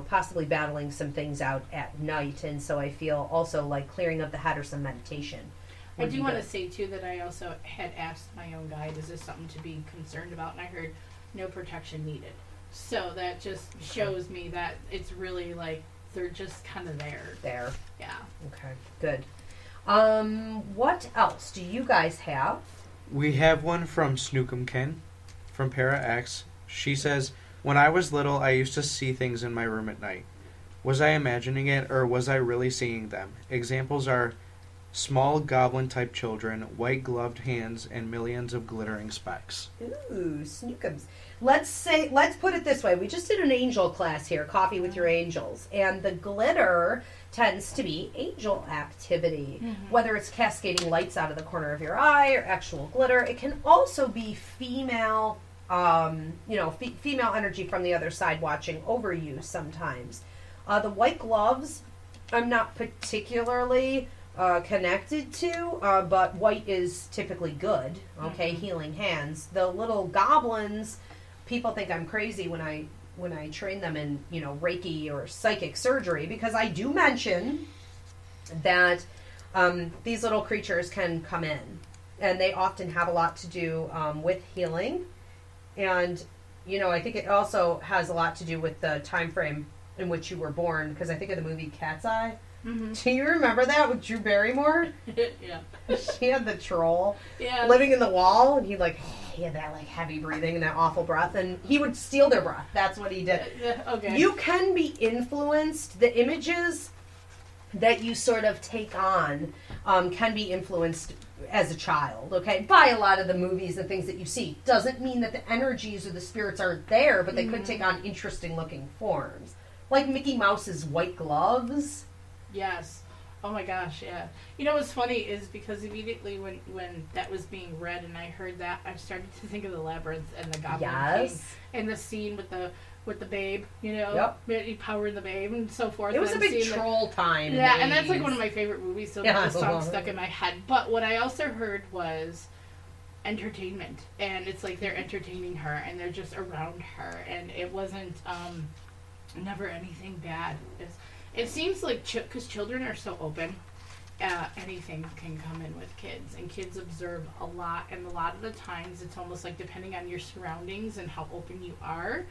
possibly battling some things out at night. And so I feel also like clearing of the head or some meditation. I do want to say too that I also had asked my own guide, is this something to be concerned about? And I heard no protection needed. So that just shows me that it's really like they're just kind of there. Yeah. Okay, good. What else do you guys have? We have one from Snookumkin from Para X. She says, when I was little, I used to see things in my room at night. Was I imagining it, or was I really seeing them? Examples are small goblin-type children, white-gloved hands, and millions of glittering specks. Ooh, snookums. Let's put it this way. We just did an angel class here, Coffee with Your Angels, and the glitter tends to be angel activity. Mm-hmm. Whether it's cascading lights out of the corner of your eye or actual glitter, it can also be female, female energy from the other side watching over you sometimes. The white gloves, I'm not particularly connected to, but white is typically good. Okay, mm-hmm. Healing hands. The little goblins, people think I'm crazy when I train them in Reiki or psychic surgery, because I do mention that these little creatures can come in, and they often have a lot to do with healing, and I think it also has a lot to do with the time frame in which you were born, because I think of the movie Cat's Eye. Mm-hmm. Do you remember that with Drew Barrymore? Yeah. She had the troll living in the wall, and he had that heavy breathing and that awful breath, and he would steal their breath. That's what he did. Okay. You can be influenced. The images that you sort of take on can be influenced as a child, okay, by a lot of the movies and things that you see. Doesn't mean that the energies or the spirits aren't there, but they mm-hmm. could take on interesting looking forms. Like Mickey Mouse's white gloves. Yes. Oh my gosh, yeah. What's funny is because immediately when that was being read and I heard that, I started to think of the Labyrinth and the Goblin King and the scene with the babe, Yep. Powering the babe and so forth. It was a big troll time. Yeah, and that's one of my favorite movies, so the song stuck in my head. But what I also heard was entertainment, and it's like they're entertaining her and they're just around her, and it wasn't never anything bad. It seems like because children are so open, anything can come in with kids, and kids observe a lot, and a lot of the times it's almost like depending on your surroundings and how open you are,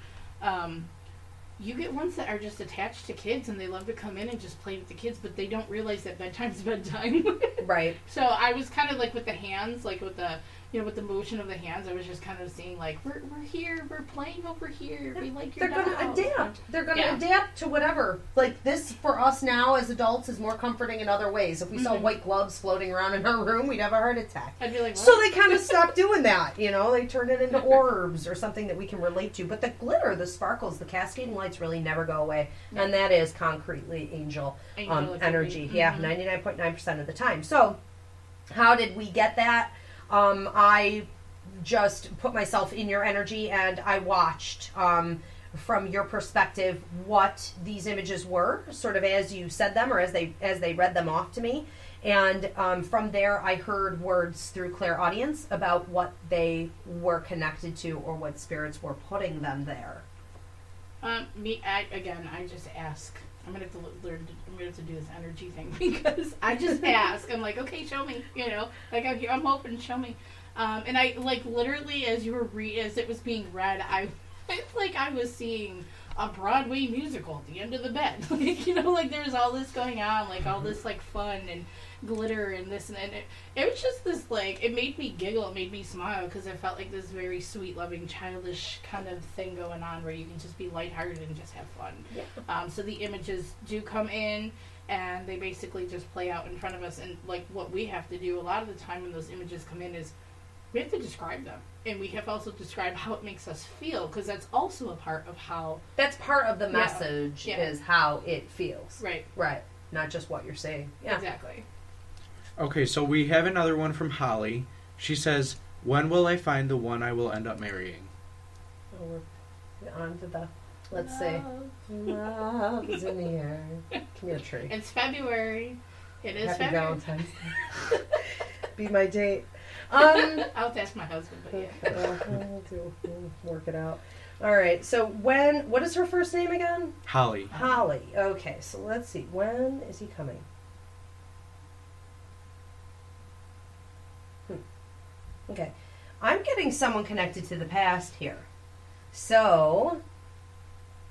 you get ones that are just attached to kids and they love to come in and just play with the kids, but they don't realize that bedtime's bedtime. Right. So I was kind of like with the hands, like with the with the motion of the hands, I was just kind of seeing like we're here, we're playing over here, we like your They're going to adapt. They're going to adapt to whatever. Like this for us now as adults is more comforting in other ways. If we mm-hmm. saw white gloves floating around in our room, we'd have a heart attack. I'd be like, what? So they kind of stopped doing that. They turned it into orbs or something that we can relate to. But the glitter, the sparkles, the cascading lights really never go away, and that is concretely angel energy. Mm-hmm. Yeah, 99.9% of the time. So how did we get that? I just put myself in your energy and I watched from your perspective what these images were, sort of as you said them or as they read them off to me. And from there I heard words through clairaudience about what they were connected to or what spirits were putting them there. I just ask. I'm gonna have to learn. I'm gonna have to do this energy thing because I just ask. I'm like, okay, show me. I'm open. Show me. And I literally as it was being read, it's like I was seeing a Broadway musical at the end of the bed. There's all this going on, all this fun and glitter and this and it was just this it made me giggle, it made me smile because I felt like this very sweet, loving, childish kind of thing going on where you can just be lighthearted and just have fun. Yeah. So the images do come in and they basically just play out in front of us, and what we have to do a lot of the time when those images come in is we have to describe them, and we have also described how it makes us feel, because that's also a part of how that's part of the message is how it feels. Right, not just what you're saying. Exactly. Okay, so we have another one from Holly. She says, when will I find the one I will end up marrying? Oh, we're on to the, let's see. Love is in the air. Give me a tree. It's February. It is Happy February. Valentine's Day. Be my date. I'll have to ask my husband, but yeah. we'll work it out. All right. So what is her first name again? Holly. Holly. Okay. So let's see. When is he coming? Okay. I'm getting someone connected to the past here. So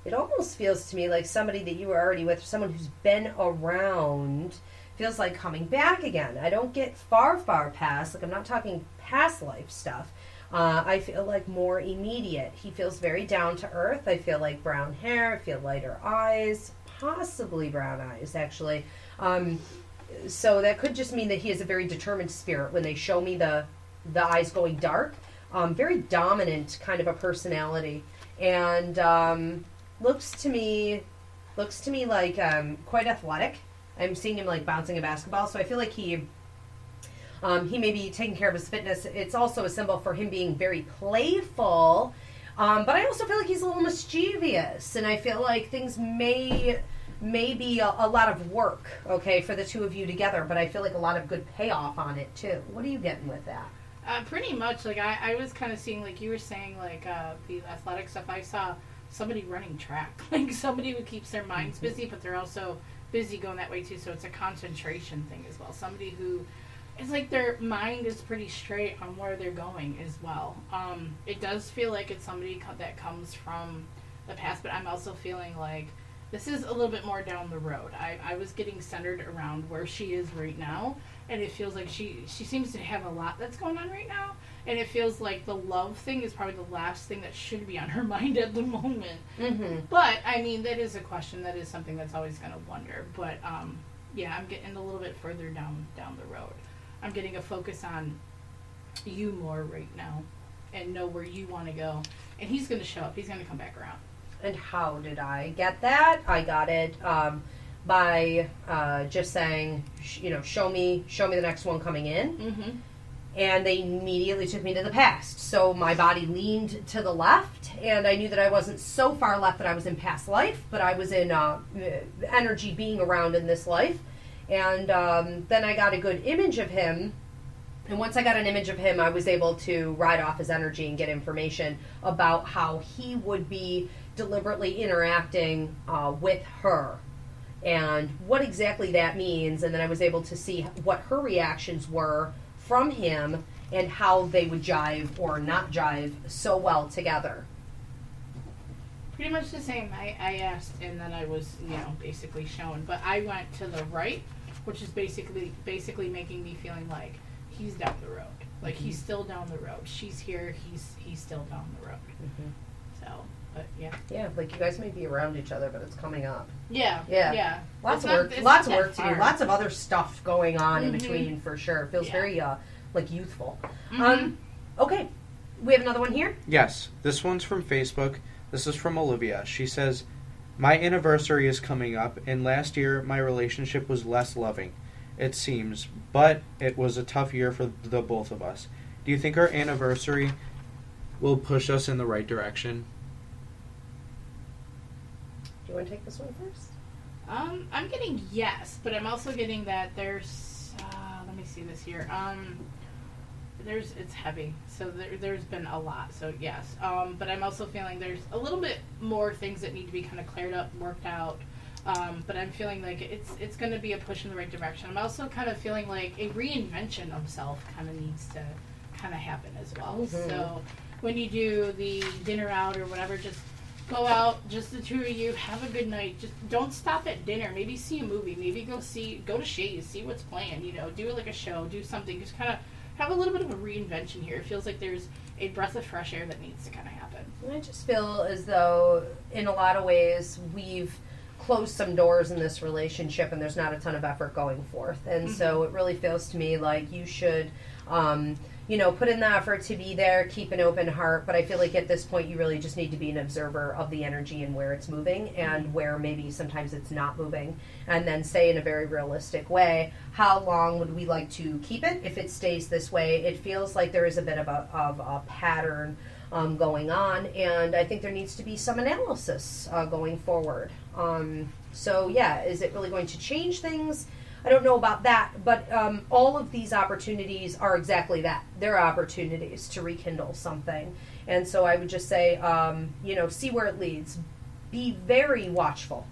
it almost feels to me like somebody that you were already with, someone who's been around, feels like coming back again. I don't get far past. Like, I'm not talking past life stuff. I feel like more immediate. He feels very down to earth. I feel like brown hair. I feel lighter eyes, possibly brown eyes, actually. So that could just mean that he has a very determined spirit. When they show me the eyes going dark, very dominant kind of a personality, and looks to me like quite athletic. I'm seeing him like bouncing a basketball, so I feel like he may be taking care of his fitness. It's also a symbol for him being very playful, but I also feel like he's a little mischievous, and I feel like things may be a lot of work, okay, for the two of you together, but I feel like a lot of good payoff on it too. What are you getting with that? Pretty much, like, I was kind of seeing, like you were saying, like, the athletic stuff. I saw somebody running track, like somebody who keeps their minds busy, but they're also busy going that way too, so it's a concentration thing as well. Somebody who, it's like their mind is pretty straight on where they're going as well. It does feel like it's somebody that comes from the past, but I'm also feeling like this is a little bit more down the road. I was getting centered around where she is right now, and it feels like she seems to have a lot that's going on right now, and it feels like the love thing is probably the last thing that should be on her mind at the moment. Mm-hmm. But, I mean, that is a question. That is something that's always going to wonder. But, yeah, I'm getting a little bit further down the road. I'm getting a focus on you more right now and know where you want to go. And he's going to show up. He's going to come back around. And how did I get that? I got it by just saying, show me the next one coming in. Mm-hmm. And they immediately took me to the past. So my body leaned to the left, and I knew that I wasn't so far left that I was in past life, but I was in energy being around in this life. And then I got a good image of him. And once I got an image of him, I was able to ride off his energy and get information about how he would be deliberately interacting with her and what exactly that means. And then I was able to see what her reactions were from him and how they would jive or not jive so well together. Pretty much the same. I asked, and then I was, basically shown. But I went to the right, which is basically making me feeling like he's down the road. Like, he's still down the road. She's here. He's still down the road. Mm-hmm. So, but yeah. Yeah, like you guys may be around each other, but it's coming up. Yeah. Lots of work to do. Lots of other stuff going on in between, for sure. It feels very youthful. Mm-hmm. Okay, we have another one here. Yes, this one's from Facebook. This is from Olivia. She says, "My anniversary is coming up, and last year my relationship was less loving, it seems, but it was a tough year for the both of us. Do you think our anniversary will push us in the right direction?" Do you want to take this one first? I'm getting yes, but I'm also getting that there's, let me see this here. It's heavy, so there's been a lot, so yes. But I'm also feeling there's a little bit more things that need to be kind of cleared up, worked out. But I'm feeling like it's going to be a push in the right direction. I'm also kind of feeling like a reinvention of self kind of needs to kind of happen as well. Mm-hmm. So when you do the dinner out or whatever, just go out, just the two of you, have a good night. Just don't stop at dinner. Maybe see a movie. Maybe go to Shays, see what's playing. Do like a show, do something. Just kind of have a little bit of a reinvention here. It feels like there's a breath of fresh air that needs to kind of happen. I just feel as though, in a lot of ways, we've closed some doors in this relationship, and there's not a ton of effort going forth. And so it really feels to me like you should, put in the effort to be there, keep an open heart. But I feel like at this point, you really just need to be an observer of the energy and where it's moving and where maybe sometimes it's not moving. And then say in a very realistic way, how long would we like to keep it if it stays this way? It feels like there is a bit of a pattern going on, and I think there needs to be some analysis going forward. So yeah, is it really going to change things? I don't know about that, but all of these opportunities are exactly that. They're opportunities to rekindle something. And so I would just say, see where it leads. Be very watchful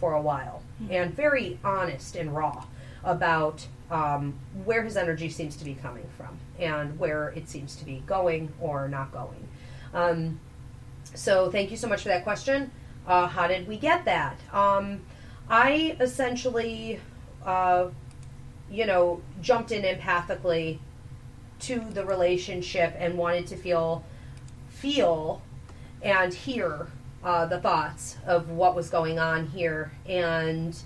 for a while and very honest and raw about where his energy seems to be coming from and where it seems to be going or not going. So thank you so much for that question. How did we get that? I essentially, jumped in empathically to the relationship and wanted to feel and hear the thoughts of what was going on here, and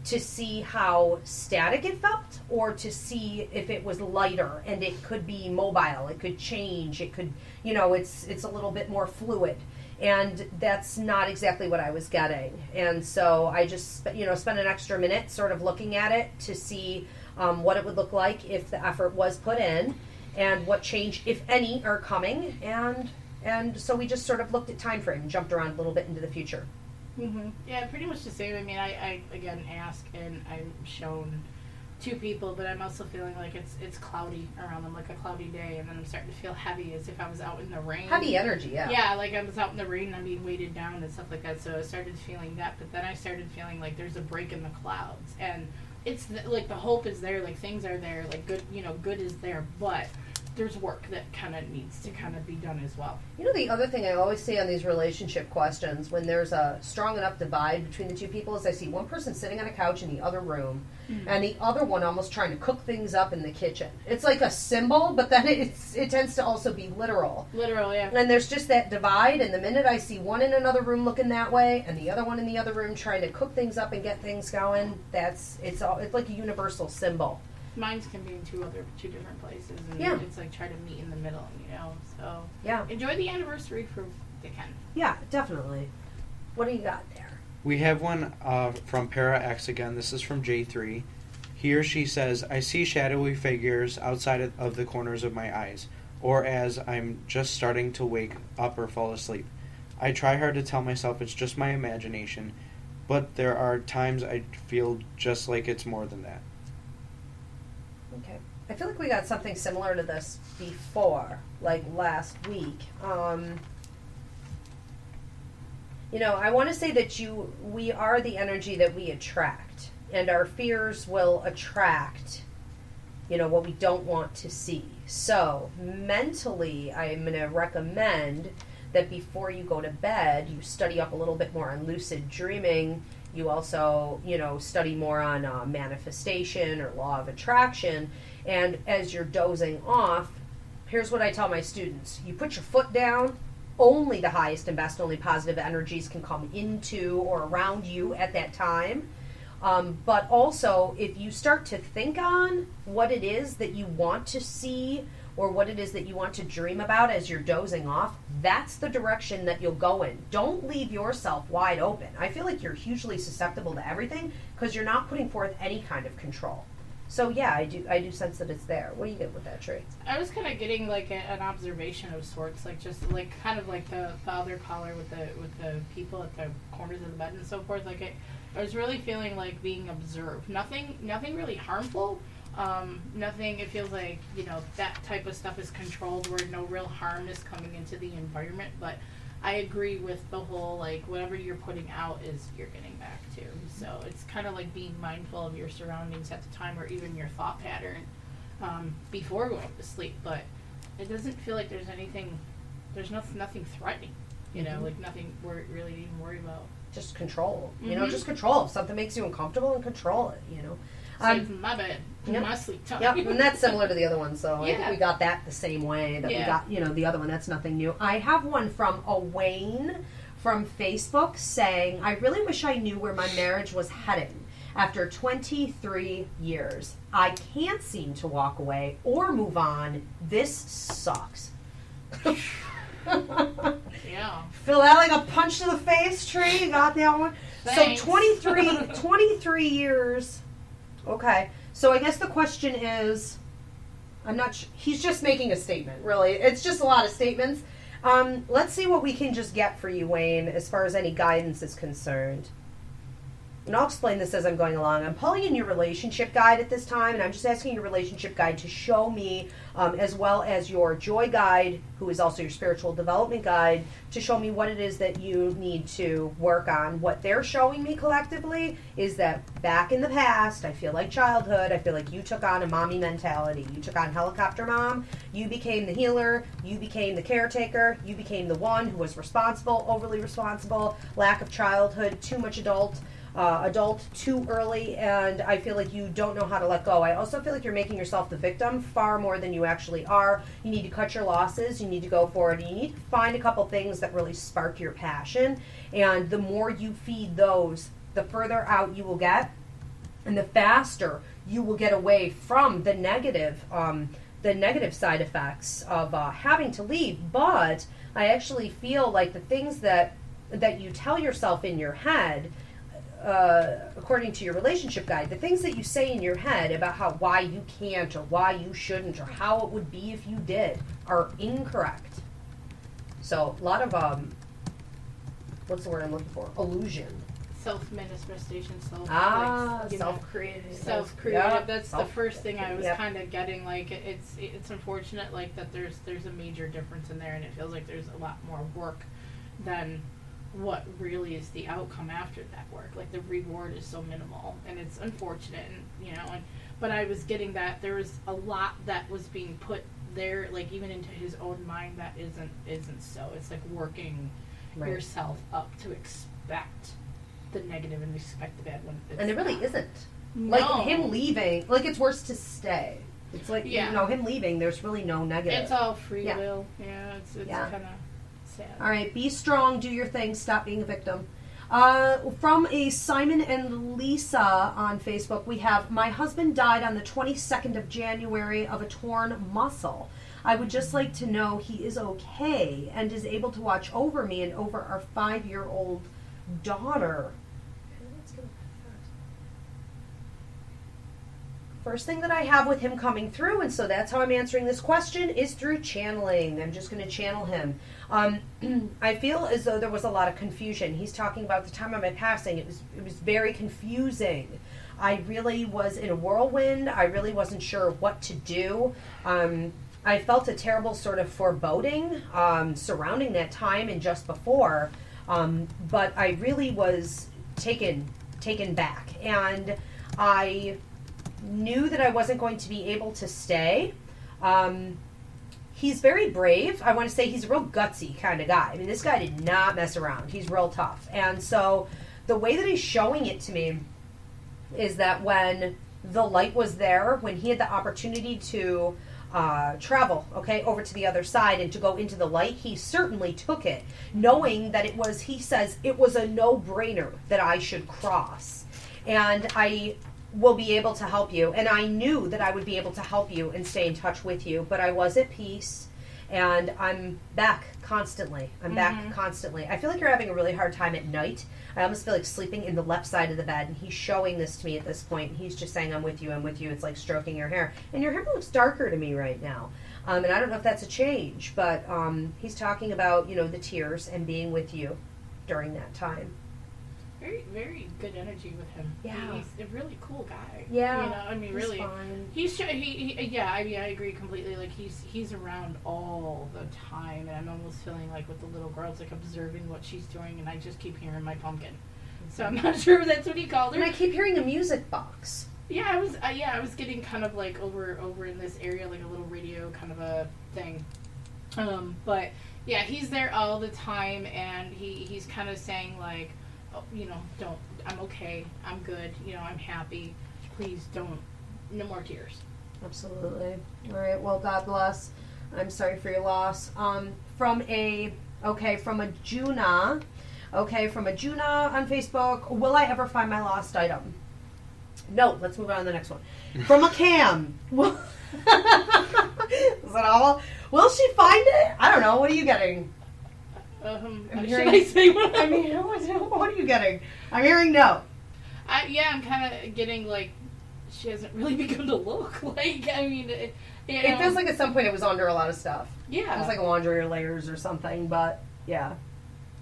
to see how static it felt, or to see if it was lighter and it could be mobile, it could change, it could, it's a little bit more fluid. And that's not exactly what I was getting. And so I just, spent an extra minute sort of looking at it to see what it would look like if the effort was put in, and what change, if any, are coming. And so we just sort of looked at time frame and jumped around a little bit into the future. Mm-hmm. Yeah, pretty much the same. I mean, I again ask, and I'm shown two people, but I'm also feeling like it's cloudy around them, like a cloudy day, and then I'm starting to feel heavy, as if I was out in the rain. Heavy energy, yeah. Yeah, like I was out in the rain and I'm being weighted down and stuff like that. So I started feeling that, but then I started feeling like there's a break in the clouds, and it's like the hope is there, like things are there, like good, good is there, but there's work that kind of needs to kind of be done as well. The other thing I always say on these relationship questions, when there's a strong enough divide between the two people, is I see one person sitting on a couch in the other room, and the other one almost trying to cook things up in the kitchen. It's like a symbol, but then it tends to also be literal. Literal, yeah. And there's just that divide, and the minute I see one in another room looking that way, and the other one in the other room trying to cook things up and get things going, it's like a universal symbol. Mines can be in two different places, and it's like try to meet in the middle, so yeah, enjoy the anniversary for they can. Yeah, definitely. What do you got there? We have one from Para X again. This is from J3. He or she says, I see shadowy figures outside of the corners of my eyes, or as I'm just starting to wake up or fall asleep. I try hard to tell myself it's just my imagination, but there are times I feel just like it's more than that. Okay. I feel like we got something similar to this before, like last week. I want to say that we are the energy that we attract, and our fears will attract, what we don't want to see. So mentally, I'm going to recommend that before you go to bed, you study up a little bit more on lucid dreaming. You also, study more on manifestation or law of attraction. And as you're dozing off, here's what I tell my students. You put your foot down. Only the highest and best, only positive energies can come into or around you at that time. But also, if you start to think on what it is that you want to see or what it is that you want to dream about as you're dozing off, that's the direction that you'll go in. Don't leave yourself wide open. I feel like you're hugely susceptible to everything because you're not putting forth any kind of control. So yeah, I do sense that it's there. What do you get with that, Tree? I was kind of getting like an observation of sorts, like just like kind of like the other caller with the people at the corners of the bed and so forth. Like I was really feeling like being observed. Nothing really harmful. Nothing. It feels like that type of stuff is controlled, where no real harm is coming into the environment. But I agree with the whole like whatever you're putting out is you're getting back to. So it's kind of like being mindful of your surroundings at the time, or even your thought pattern before going to sleep. But it doesn't feel like there's anything. There's nothing threatening. Like nothing we're really even worried about. Just control. Just control. If something makes you uncomfortable, and control it. Save my bed, my sleep time. Yep, and that's similar to the other one, so yeah. I think we got that the same way that we got, the other one. That's nothing new. I have one from Wayne from Facebook saying, I really wish I knew where my marriage was heading after 23 years. I can't seem to walk away or move on. This sucks. Yeah. Feel that like a punch to the face, Tree? You got that one? Thanks. So 23 years. Okay, so I guess the question is, I'm not sure. He's just making a statement, really. It's just a lot of statements. Let's see what we can just get for you, Wayne, as far as any guidance is concerned. and I'll explain this as I'm going along. I'm pulling in your relationship guide at this time, and I'm just asking your relationship guide to show me, as well as your joy guide, who is also your spiritual development guide, to show me what it is that you need to work on. What they're showing me collectively is that back in the past, I feel like childhood, I feel like you took on a mommy mentality. You took on helicopter mom, you became the healer, you became the caretaker, you became the one who was responsible, overly responsible, lack of childhood, too much adult too early, and I feel like you don't know how to let go. I also feel like you're making yourself the victim far more than you actually are. You need to cut your losses, you need to go for it, and you need to find a couple things that really spark your passion, and the more you feed those, the further out you will get, and the faster you will get away from the negative side effects of having to leave. But I actually feel like the things that you tell yourself in your head, according to your relationship guide, the things that you say in your head about why you can't or why you shouldn't or how it would be if you did are incorrect. So a lot of what's the word I'm looking for? Illusion. Self-manifestation, self-creative. Self-creative. Yeah, That's the first thing I was Yep. kind of getting. Like, it's unfortunate, like, that there's a major difference in there, and it feels like there's a lot more work than what really is the outcome after that work. Like, the reward is so minimal, and it's unfortunate, but I was getting that there was a lot that was being put there, like, even into his own mind, that isn't so. It's like working yourself up to expect the negative and expect the bad one. And there really isn't. No. Like, him leaving, like, it's worse to stay. It's like, him leaving, there's really no negative. It's all free Yeah. will. Yeah, it's kind of sad. All right, be strong, do your thing, stop being a victim. From a Simon and Lisa on Facebook, we have, my husband died on the 22nd of January of a torn muscle. I would just like to know he is okay and is able to watch over me and over our 5-year-old daughter. First thing that I have with him coming through, and so that's how I'm answering this question, is through channeling. I'm just going to channel him. I feel as though there was a lot of confusion. He's talking about the time of my passing. It was very confusing. I really was in a whirlwind. I really wasn't sure what to do. I felt a terrible sort of foreboding surrounding that time and just before. But I really was taken back. And I knew that I wasn't going to be able to stay. He's very brave. I want to say he's a real gutsy kind of guy. I mean, this guy did not mess around. He's real tough. And so the way that he's showing it to me is that when the light was there, when he had the opportunity to travel, over to the other side and to go into the light, he certainly took it, knowing that he says, it was a no-brainer that I should cross. And I will be able to help you. And I knew that I would be able to help you and stay in touch with you, but I was at peace, and I'm back constantly. Back constantly. I feel like you're having a really hard time at night. I almost feel like sleeping in the left side of the bed, and he's showing this to me at this point. He's just saying, I'm with you. It's like stroking your hair. And your hair looks darker to me right now. And I don't know if that's a change, but he's talking about, the tears and being with you during that time. Very, very good energy with him. Yeah. He's a really cool guy. Yeah. Really. Fine. I agree completely. Like, he's around all the time, and I'm almost feeling like with the little girl, it's like observing what she's doing, and I just keep hearing my pumpkin. So I'm not sure if that's what he called her. And I keep hearing a music box. Yeah, I was getting kind of like over in this area, like a little radio kind of a thing. But yeah, he's there all the time, and he's kind of saying like, I'm okay, I'm good, I'm happy, please don't, no more tears. Absolutely. All right, well, God bless. I'm sorry for your loss. From a Juna on Facebook, will I ever find my lost item? No, let's move on to the next one. From a Cam. Is that all? Will she find it? I don't know. What are you getting? Should I say what? I mean, what are you getting? I'm hearing no. I'm kind of getting like she hasn't really begun to look. Like, I mean, it feels like at some point it was under a lot of stuff. Yeah, it was like laundry or layers or something. But yeah.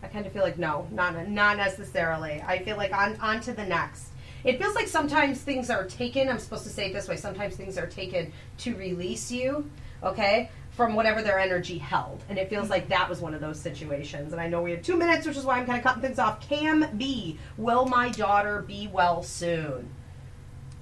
I kind of feel like no, not necessarily. I feel like on to the next. It feels like sometimes things are taken, I'm supposed to say it this way, sometimes things are taken to release you, okay, from whatever their energy held. And it feels like that was one of those situations. And I know we have 2 minutes, which is why I'm kind of cutting things off. Cam B, will my daughter be well soon?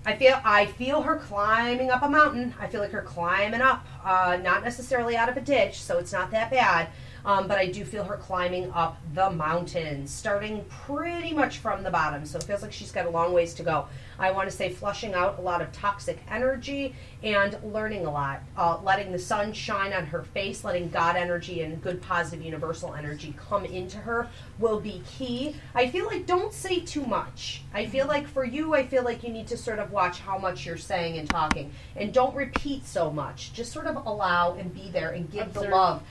I feel her climbing up a mountain. I feel like her climbing up, not necessarily out of a ditch, so it's not that bad. But I do feel her climbing up the mountain, starting pretty much from the bottom. So it feels like she's got a long ways to go. I want to say flushing out a lot of toxic energy and learning a lot. Letting the sun shine on her face, letting God energy and good positive universal energy come into her will be key. I feel like don't say too much. I feel like for you, I feel like you need to sort of watch how much you're saying and talking. And don't repeat so much. Just sort of allow and be there and give the love.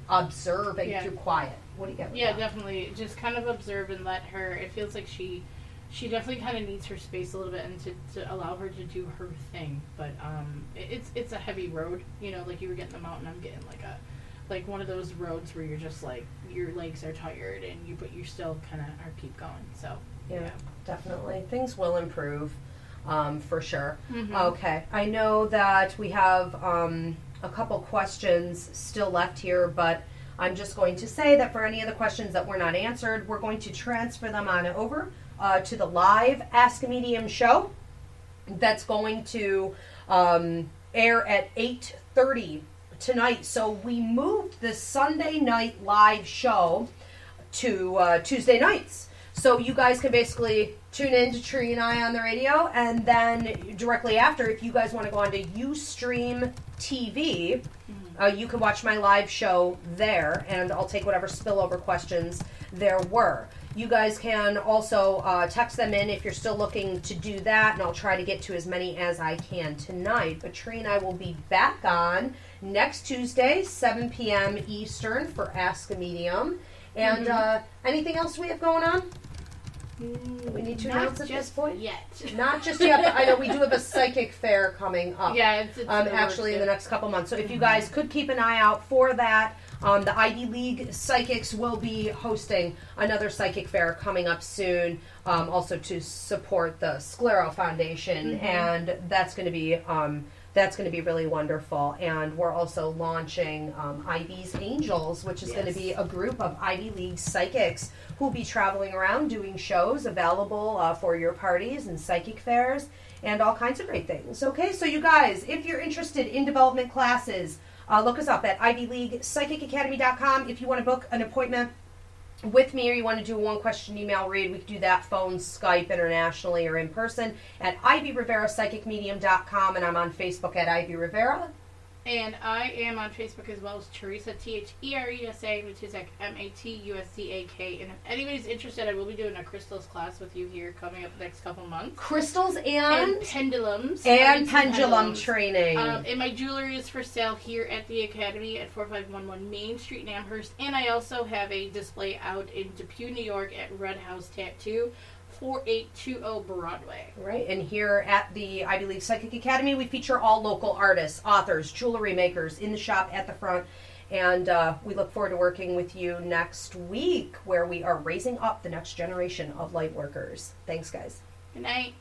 Observe and through quiet. What do you get with that? Definitely. Just kind of observe and let her. It feels like she definitely kind of needs her space a little bit and to allow her to do her thing. But it's a heavy road. You know, like you were getting the mountain, I'm getting like one of those roads where you're just like your legs are tired but you still kind of keep going. So yeah, definitely things will improve, for sure. Mm-hmm. Okay, I know that we have a couple questions still left here, but I'm just going to say that for any of the questions that were not answered, we're going to transfer them on over to the live Ask a Medium show that's going to air at 8:30 tonight. So we moved the Sunday night live show to Tuesday nights. So you guys can basically tune in to Tree and I on the radio, and then directly after, if you guys want to go on to Ustream TV, you can watch my live show there, and I'll take whatever spillover questions there were. You guys can also text them in if you're still looking to do that, and I'll try to get to as many as I can tonight. But Tree and I will be back on next Tuesday, 7 p.m. Eastern for Ask a Medium. And anything else we have going on? We need to announce at this point? Not just yet, but I know we do have a psychic fair coming up. Yeah, it's actually in the next couple months. So if you guys could keep an eye out for that. The Ivy League Psychics will be hosting another psychic fair coming up soon, also to support the Sclero Foundation, and that's going to be really wonderful. And we're also launching Ivy's Angels, which is going to be a group of Ivy League psychics who will be traveling around doing shows available for your parties and psychic fairs and all kinds of great things. Okay, so you guys, if you're interested in development classes, look us up at ivyleaguepsychicacademy.com. If you want to book an appointment with me or you want to do a one-question email read, we can do that phone, Skype, internationally, or in person at Ivy Rivera, psychicmedium.com, and I'm on Facebook at Ivy Rivera. And I am on Facebook as well as Teresa, T-H-E-R-E-S-A, which is like M-A-T-U-S-C-A-K. And if anybody's interested, I will be doing a crystals class with you here coming up the next couple months. Crystals and pendulums. And pendulum training. And my jewelry is for sale here at the Academy at 4511 Main Street in Amherst. And I also have a display out in Depew, New York at Red House Tattoo, 4820 Broadway. Right, and here at the Ivy League Psychic Academy, we feature all local artists, authors, jewelry makers in the shop at the front. And we look forward to working with you next week, where we are raising up the next generation of light workers. Thanks, guys. Good night.